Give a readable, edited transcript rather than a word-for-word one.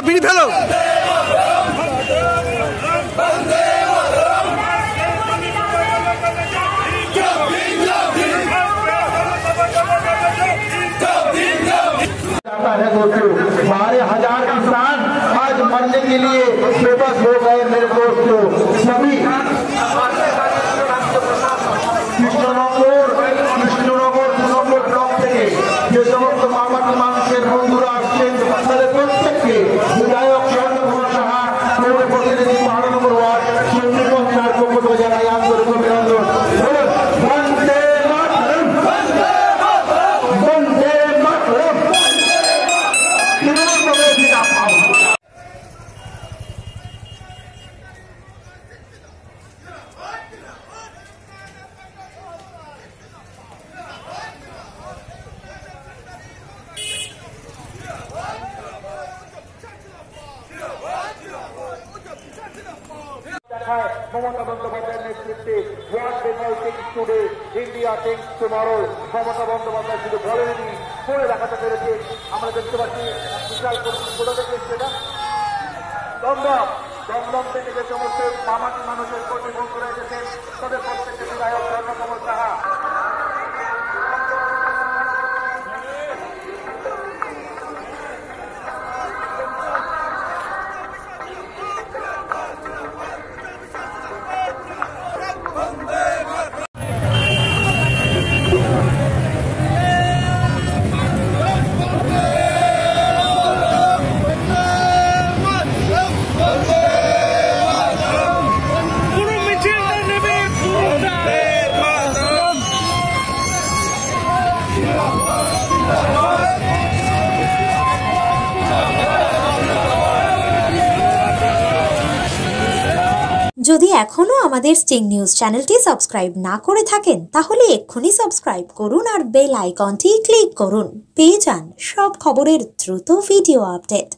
বিড়ি ফেলো। हमारे हजार किसान आज मरने के लिए बेबस हो गए मेरे दोस्तों। सभी কৃষ্ণনগর ব্লক থেকে যে সমস্ত মামাটি মানুষের বন্ধুরা আসছেন তাদের প্রত্যেককে বিধায়ক স্বর্ণকুমার সাহা, পৌর প্রতিনিধি 12 নম্বর ওয়ার্ড চন্দ্রগঞ্জের পক্ষ থেকে জানাই আন্তরিক অভিনন্দন। বন্দে মাতরম, বন্দে মাতরম। মমতা বন্দ্যোপাধ্যায়ের নেতৃত্বে world Bengal things today, India things tomorrow. Mamata Bandyopadhyay শুধু বলেনি, করে দেখাতে পেরেছে। আমরা দেখতে পাচ্ছি বিশাল কোথা থেকে সেটা দমদম থেকে যে সমস্ত মামাটি মানুষের প্রতি বন্ধুরা এসেছেন তাদের প্রত্যেককে বিধায়ক স্বর্ণকুমার সাহা। যদি এখনো আমাদের স্টিং নিউজ চ্যানেলটি সাবস্ক্রাইব না করে থাকেন তাহলে এক্ষুনি সাবস্ক্রাইব করুন আর বেল আইকনটি ক্লিক করুন। পেয়ে যান সব খবরের দ্রুত ভিডিও আপডেট।